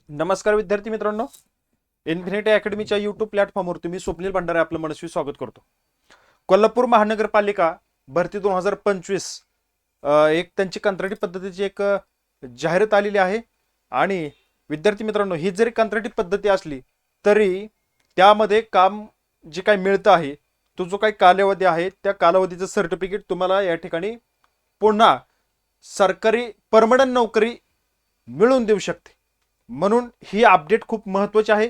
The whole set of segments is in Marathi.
नमस्कार विद्यार्थी मित्रांनो, इन्फिनिटी अकॅडमीच्या यूट्यूब प्लॅटफॉर्मवर तुम्ही स्वप्नील भंडारे आपलं मनस्वी स्वागत करतो. कोल्हापूर महानगरपालिका भरती 2025 एक त्यांची कंत्राटी पद्धतीची एक जाहिरात आलेली आहे. आणि विद्यार्थी मित्रांनो, ही जरी कंत्राटी पद्धती असली तरी त्यामध्ये काम जे काही मिळतं आहे, तो जो काही कालावधी आहे त्या कालावधीचं सर्टिफिकेट तुम्हाला या ठिकाणी पुन्हा सरकारी परमनंट नोकरी मिळवून देऊ शकते. म्हणून ही अपडेट खूप महत्त्वाची आहे.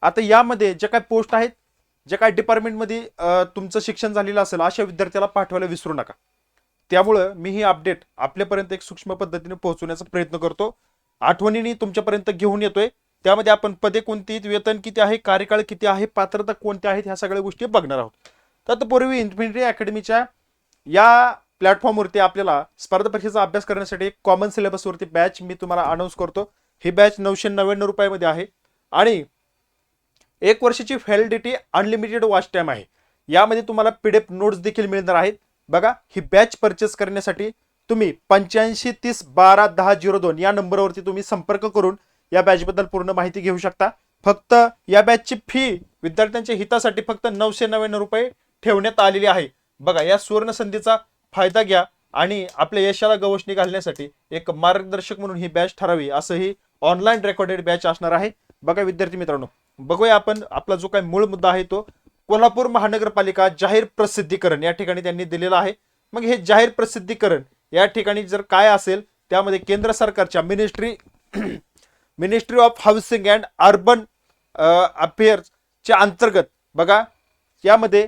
आता यामध्ये ज्या काही पोस्ट आहेत, ज्या काही डिपार्टमेंटमध्ये तुमचं शिक्षण झालेलं असेल अशा विद्यार्थ्याला पाठवायला विसरू नका. त्यामुळं मी ही अपडेट आपल्यापर्यंत एक सूक्ष्म पद्धतीने पोहोचवण्याचा प्रयत्न करतो, आठवणीने तुमच्यापर्यंत घेऊन येतोय. त्यामध्ये आपण पदे कोणती, वेतन किती आहे, कार्यकाळ किती आहे, पात्रता कोणत्या आहेत, ह्या सगळ्या गोष्टी बघणार आहोत. तत्पूर्वी इन्फिनिटी अकॅडमीच्या या प्लॅटफॉर्मवरती आपल्याला स्पर्धा परीक्षेचा अभ्यास करण्यासाठी एक कॉमन सिलेबसवरती बॅच मी तुम्हाला अनाऊन्स करतो. ही बॅच 999 रुपयामध्ये आहे आणि 1 वर्षाची व्हॅलिडिटी, अनलिमिटेड वॉच टाइम आहे. यामध्ये तुम्हाला PDF नोट्स देखील मिळणार आहेत. बघा, ही बॅच परचेस करण्यासाठी तुम्ही 85 30 12 10 02 या नंबरवरती तुम्ही संपर्क करून या बॅचबद्दल पूर्ण माहिती घेऊ शकता. फक्त या बॅचची फी विद्यार्थ्यांच्या हितासाठी फक्त 999 रुपये ठेवण्यात आलेली आहे. बघा, या सुवर्ण संधीचा फायदा घ्या आणि आपल्या यशाला गवसणी घालण्यासाठी एक मार्गदर्शक म्हणून ही बॅच ठरावी, असं ही ऑनलाईन रेकॉर्डेड बॅच असणार आहे. बघा विद्यार्थी मित्रांनो, बघूया आपण आपला जो काही मूळ मुद्दा आहे तो कोल्हापूर महानगरपालिका जाहीर प्रसिद्धीकरण या ठिकाणी त्यांनी दिलेला आहे. मग हे जाहीर प्रसिद्धीकरण या ठिकाणी जर काय असेल, त्यामध्ये केंद्र सरकारच्या ministry of housing and urban अफेअर्सच्या अंतर्गत बघा, यामध्ये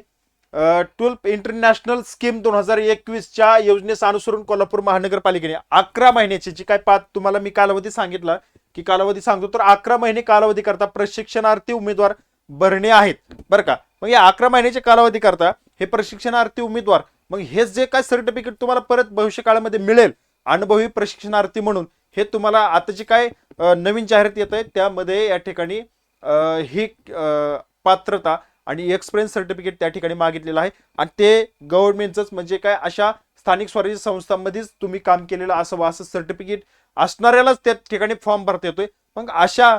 12 इंटरनॅशनल स्कीम 2021च्या योजनेचं अनुसरून कोल्हापूर महानगरपालिकेने 11 महिन्याची जी काय तुम्हाला मी कालावधी सांगितला की कालावधी सांगतो, तर 11 महिने कालावधी करता प्रशिक्षणार्थी उमेदवार भरणे आहेत बरं का. मग या 11 महिन्याच्या कालावधी करता हे प्रशिक्षणार्थी उमेदवार, मग हे जे काय सर्टिफिकेट तुम्हाला परत भविष्य काळामध्ये मिळेल अनुभवी प्रशिक्षणार्थी म्हणून, हे तुम्हाला आता जे काय नवीन जाहिरात येत आहे त्यामध्ये या ठिकाणी ही पात्रता आणि एक्सपिरियन्स सर्टिफिकेट त्या ठिकाणी मागितलेलं आहे. आणि ते गव्हर्नमेंटच म्हणजे काय अशा स्थानिक स्वराज्य संस्थांमध्येच तुम्ही काम केलेलं असं सर्टिफिकेट असणाऱ्यालाच त्या ठिकाणी फॉर्म भरता येतोय. मग अशा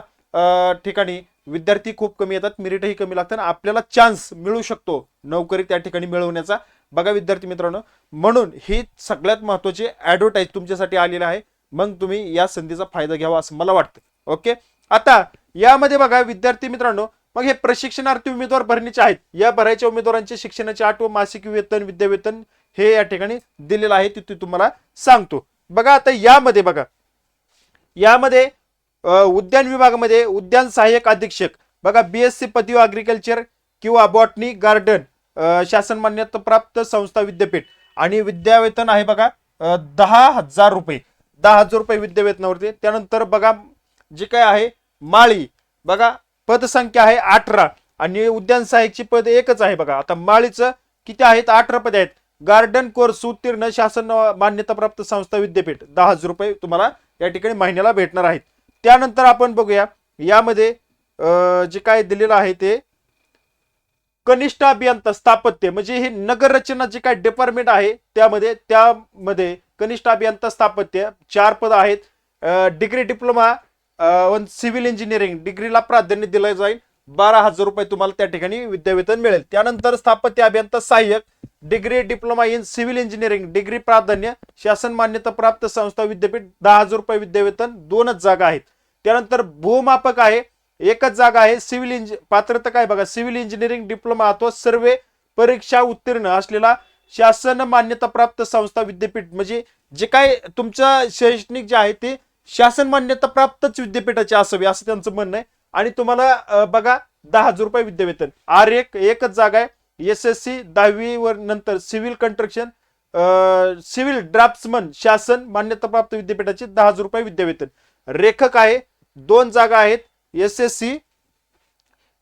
ठिकाणी विद्यार्थी खूप कमी येतात, मेरिटही कमी लागतं आणि आपल्याला चान्स मिळू शकतो नोकरी त्या ठिकाणी मिळवण्याचा. बघा विद्यार्थी मित्रांनो, म्हणून ही सगळ्यात महत्त्वाची ॲडव्हर्टाईज तुमच्यासाठी आलेली आहे. मग तुम्ही या संधीचा फायदा घ्यावा असं मला वाटतं. ओके, आता यामध्ये बघा विद्यार्थी मित्रांनो, मग हे प्रशिक्षणार्थी उमेदवार भरण्याचे आहेत. या भरायच्या उमेदवारांचे शिक्षणाचे 8 व मासिक वेतन, विद्यावेतन हे या ठिकाणी दिलेलं आहे, ते तुम्हाला सांगतो. बघा आता यामध्ये बघा, यामध्ये उद्यान विभागामध्ये उद्यान सहाय्यक अधीक्षक बघा, BSc पदवी अग्रिकल्चर किंवा बॉटनी गार्डन शासन मान्यता प्राप्त संस्था विद्यापीठ आणि विद्यावेतन आहे बघा 10,000 रुपये, 10,000 रुपये विद्यावेतनावरती. त्यानंतर बघा जे काय आहे माळी, बघा पदसंख्या आहे 18 आणि उद्यान सहाय्यकची पद एकच आहे. बघा आता माळीचं किती आहेत, 18 पदे आहेत. गार्डन कोर्स उत्तीर्ण शासन मान्यता प्राप्त संस्था विद्यापीठ 10,000 रुपये तुम्हाला या ठिकाणी महिन्याला भेटणार आहेत. त्यानंतर आपण बघूया यामध्ये जे काय दिलेलं आहे ते कनिष्ठ अभियंता स्थापत्य, म्हणजे हे नगर रचना जे काय डिपार्टमेंट आहे त्यामध्ये कनिष्ठ अभियंता स्थापत्य 4 पद आहेत. डिग्री डिप्लोमा सिव्हिल इंजिनिअरिंग डिग्रीला प्राधान्य दिलं जाईल, 12,000 रुपये तुम्हाला त्या ठिकाणी विद्यावेतन मिळेल. त्यानंतर स्थापत्य अभियंता सहाय्यक degree diploma in civil engineering degree प्राधान्य शासन मान्यता प्राप्त संस्था विद्यापीठ 10,000 रुपये विद्यावेतन, 2च जागा आहेत. त्यानंतर भूमापक आहे, 1च जागा आहे. सिव्हिल पात्रता काय बघा, सिव्हिल इंजिनिअरिंग डिप्लोमा अथवा सर्वे परीक्षा उत्तीर्ण असलेला शासन मान्यता प्राप्त संस्था विद्यापीठ, म्हणजे जे काय तुमचं शैक्षणिक जे आहे ते शासन मान्यता प्राप्तच विद्यापीठाचे असावे असं त्यांचं म्हणणं आहे. आणि तुम्हाला बघा 10,000 रुपये विद्यावेतन. एकच जागा आहे. SSC 10वी वर नंतर सिव्हिल कंस्ट्रक्शन सिव्हिल ड्राफ्ट्समन शासन मान्यता प्राप्त विद्यापीठाचे 10,000 रुपये विद्यावेतन. रेखक आहे, 2 जागा आहेत. SSC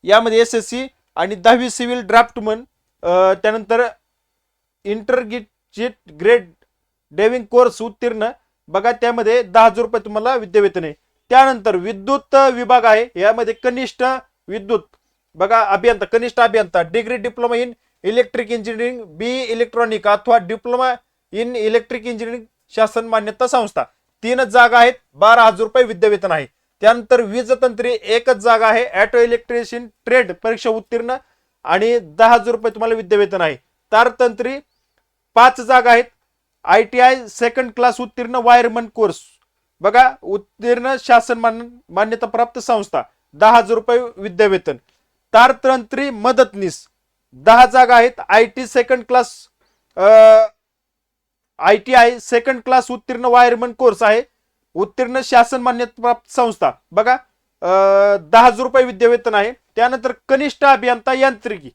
यामध्ये SSC आणि 10वी सिव्हिल ड्राफ्टमन. त्यानंतर इंटरग्रेट ग्रेड डेव्हिंग कोर्स उत्तीर्ण बघा, त्यामध्ये 10,000 रुपये तुम्हाला विद्यावेतन आहे. त्यानंतर विद्युत विभाग आहे, यामध्ये कनिष्ठ विद्युत बघा अभियंता, कनिष्ठ अभियंता degree diploma in electric engineering BE electronic अथवा डिप्लोमा इन इलेक्ट्रिक इंजिनिअरिंग शासन मान्यता संस्था, 3च जागा आहेत. 12,000 रुपये विद्यावेतन आहे. त्यानंतर वीज तंत्री एकच जागा आहे. ऑटो इलेक्ट्रिशियन ट्रेड परीक्षा उत्तीर्ण आणि 10,000 रुपये तुम्हाला विद्यावेतन आहे. तारतंत्री 5 जागा आहेत. ITI सेकंड क्लास उत्तीर्ण वायरमन कोर्स बघा उत्तीर्ण शासन मान्यता प्राप्त संस्था 10,000 रुपये विद्यावेतन. तारतंत्री मदतनीस 10 जागा आहेत. ITI सेकंड क्लास उत्तीर्ण वायरमन कोर्स आहे. उत्तीर्ण शासन मान्यता प्राप्त संस्था बघा 10,000 रुपये विद्यावेतन आहे. त्यानंतर कनिष्ठ अभियंता यांत्रिकी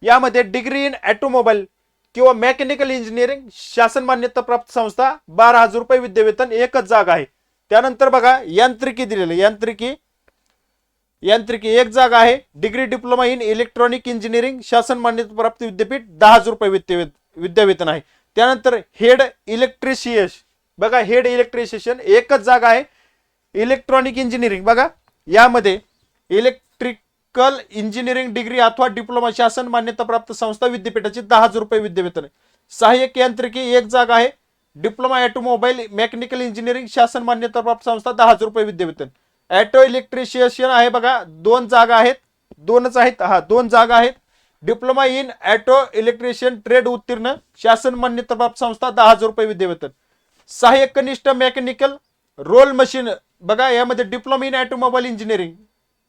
यामध्ये डिग्री इन ऑटोमोबाईल किंवा मेकॅनिकल इंजिनिअरिंग शासन मान्यता प्राप्त संस्था 12,000 रुपये विद्यावेतन एकच जागा आहे. त्यानंतर बघा यांत्रिकी दिलेले यांत्रिकी एक जागा आहे. Degree diploma in electronic engineering शासन मान्यता प्राप्त विद्यापीठ 10,000 रुपये विद्यावेतन आहे. त्यानंतर हेड इलेक्ट्रिशियन बघा हेड इलेक्ट्रिशियन एकच जागा आहे. इलेक्ट्रॉनिक इंजिनिअरिंग बघा यामध्ये इलेक्ट्रिकल इंजिनिअरिंग डिग्री अथवा डिप्लोमा शासन मान्यता प्राप्त संस्था विद्यापीठाची 10,000 रुपये विद्यावेतन आहे. सहाय्यक यांत्रिकी एक जागा आहे. डिप्लोमा ऑटोमोबाईल मेकॅनिकल इंजिनिअरिंग शासन मान्यता प्राप्त संस्था 10,000 रुपये विद्यावेतन. ऑटो इलेक्ट्रिशियन आहे बघा 2 जागा आहेत. 2च आहेत हा 2 जागा आहेत. Diploma in auto electrician trade उत्तीर्ण शासन मान्यता प्राप्त संस्था 10,000 रुपये विद्यावेतन. सहाय्यक कनिष्ठ मेकॅनिकल रोल मशीन बघा यामध्ये डिप्लोमा इन ऑटोमोबाईल इंजिनिअरिंग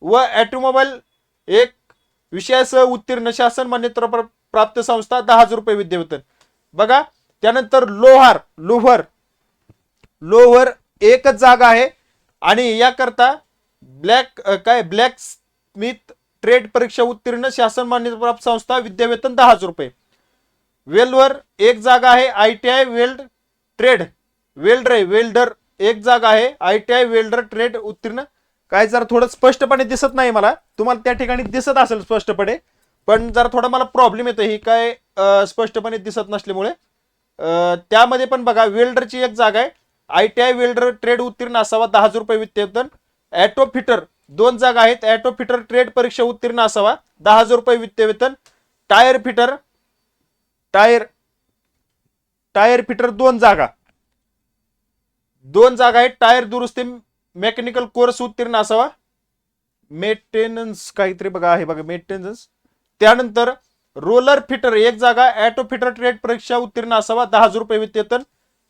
व ऑटोमोबाईल एक विषयासह उत्तीर्ण शासन मान्यता प्राप्त संस्था 10,000 रुपये विद्यावेतन बघा. त्यानंतर लोव्हर एकच जागा आहे आणि याकरता ब्लॅक स्मिथ ट्रेड परीक्षा उत्तीर्ण शासन मान्यता प्राप्त संस्था विद्यावेतन 10,000 रुपये. वेल्डर एक जागा आहे. ITI वेल्डर एक जागा आहे. ITI वेल्डर ट्रेड उत्तीर्ण काय जरा थोडं स्पष्टपणे दिसत नाही मला. तुम्हाला त्या ठिकाणी दिसत असेल स्पष्टपणे पण जरा थोडा मला प्रॉब्लेम येतो ही काय स्पष्टपणे दिसत नसल्यामुळे. त्यामध्ये पण बघा वेल्डरची एक जागा आहे. ITI वेल्डर ट्रेड उत्तीर्ण असावा 10,000 रुपये विद्यावेतन. ऑटो फिटर 2 जागा आहेत. ऑटो फिटर ट्रेड परीक्षा उत्तीर्ण असावा 10,000 रुपये विद्यावेतन. टायर फिटर 2 जागा आहेत. टायर दुरुस्ती मेकॅनिकल कोर्स उत्तीर्ण असावा. मेंटेनन्स काहीतरी बघा आहे बघा मेंटेनन्स. त्यानंतर रोलर फिटर एक जागा. ऑटो फिटर ट्रेड परीक्षा उत्तीर्ण असावा 10,000 रुपये विद्यावेतन.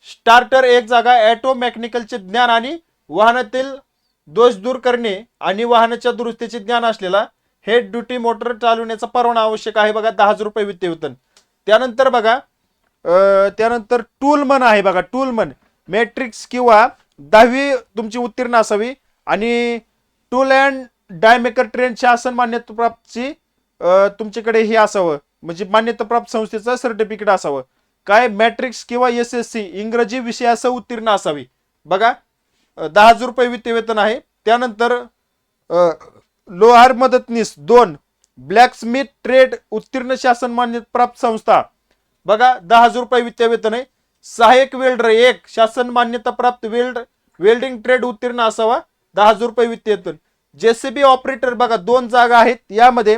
स्टार्टर एक जागा. ऑटो मेकॅनिकलचे ज्ञान आणि वाहनातील दोष दूर करणे आणि वाहनाच्या दुरुस्तीचे ज्ञान असलेला हेड ड्युटी मोटर चालवण्याचा परवाना आवश्यक आहे बघा 10,000 रुपये विद्यावेतन. त्यानंतर बघा त्यानंतर टूलमन आहे बघा. टूलमन मॅट्रिक्स किंवा 10वी तुमची उत्तीर्ण असावी आणि टूल अँड डायमेकर ट्रेन शासन मान्यता प्राप्तची तुमच्याकडे हे असावं म्हणजे मान्यता प्राप्त संस्थेचं सर्टिफिकेट असावं. काय मॅट्रिक्स किंवा SSC इंग्रजी विषयासह उत्तीर्ण असावी बघा 10,000 रुपये विद्यावेतन आहे. त्यानंतर लोहार मदतनीस 2 ब्लॅक स्मिथ ट्रेड उत्तीर्ण शासन मान्यता प्राप्त संस्था बघा 10,000 रुपये विद्यावेतन आहे. सहाय्यक वेल्डर 1 शासन मान्यता प्राप्त वेल्डिंग ट्रेड उत्तीर्ण असावा 10,000 रुपये विद्यावेतन. JCB ऑपरेटर बघा 2 जागा आहेत. यामध्ये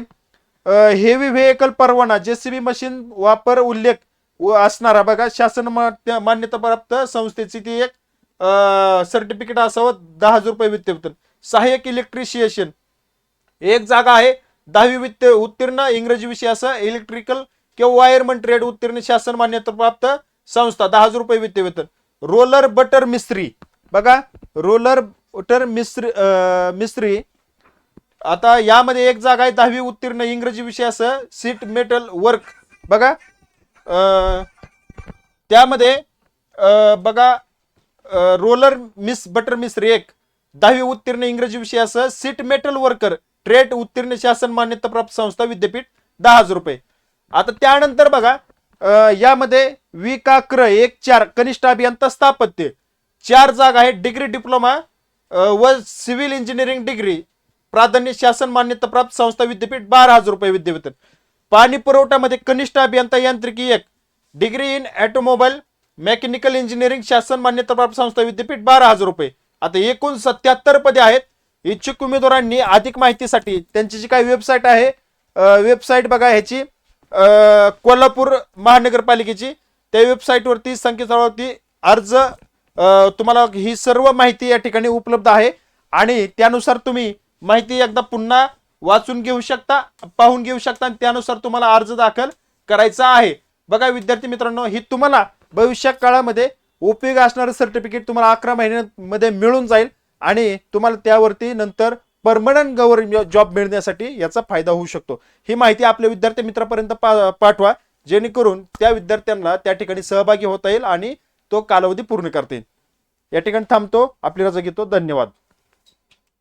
हेवी व्हेकल परवाना JCB मशीन वापर उल्लेख असणारा बघा शासन मान्यता प्राप्त संस्थेची ती एक सर्टिफिकेट असावं 10,000 रुपये विद्यावेतन. सहाय्यक इलेक्ट्रिशियन एक जागा आहे. 10वी उत्तीर्ण इंग्रजी विषयासह इलेक्ट्रिकल किंवा वायरमन ट्रेड उत्तीर्ण शासन मान्यता प्राप्त संस्था 10,000 रुपये विद्यावेतन. रोलर बटर मिस्त्री बघा रोलर बटर मिस्त्री आता यामध्ये एक जागा आहे. 10वी उत्तीर्ण इंग्रजी विषयासह सीट मेटल वर्क बघा त्यामध्ये बघा रोलर बटर मिस्त्री 1 10वी उत्तीर्ण इंग्रजी विषयासह सीट मेटल वर्कर ट्रेड उत्तीर्ण शासन मान्यता प्राप्त संस्था विद्यापीठ 10,000 रुपये. आता त्यानंतर बघा यामध्ये विकाक्र 1-4 कनिष्ठ अभियंता स्थापत्य 4 जागा आहेत. डिग्री डिप्लोमा व सिव्हिल इंजिनिअरिंग डिग्री प्राधान्य शासन मान्यता प्राप्त संस्था विद्यापीठ 12,000 रुपये विद्यावेतन. पाणी पुरवठ्यामध्ये कनिष्ठ अभियंता यांत्रिकी 1 degree in automobile mechanical engineering शासन मान्यता प्राप्त संस्था विद्यापीठ 12,000 रुपये. आता एकूण 77 पदे आहेत. इच्छुक उमेदवारांनी अधिक माहितीसाठी त्यांची जी काही वेबसाईट आहे वेबसाईट बघा ह्याची कोल्हापूर महानगरपालिकेची त्या वेबसाईटवरती संकेतस्थळावरती अर्ज तुम्हाला ही सर्व माहिती या ठिकाणी उपलब्ध आहे. आणि त्यानुसार तुम्ही माहिती एकदा पुन्हा वाचून घेऊ शकता, पाहून घेऊ शकता आणि त्यानुसार तुम्हाला अर्ज दाखल करायचा आहे. बघा विद्यार्थी मित्रांनो, ही तुम्हाला भविष्य काळामध्ये उपयोग असणारं सर्टिफिकेट तुम्हाला 11 महिन्यांमध्ये मिळून जाईल आणि तुम्हाला त्यावरती नंतर परमनंट गव्हर्नमेंट जॉब मिळण्यासाठी याचा फायदा होऊ शकतो. ही माहिती आपल्या विद्यार्थी मित्रापर्यंत पाठवा, जेणेकरून त्या विद्यार्थ्यांना त्या ठिकाणी सहभागी होता येईल आणि तो कालावधी पूर्ण करता येईल. या ठिकाणी थांबतो, आपली रजा घेतो. धन्यवाद.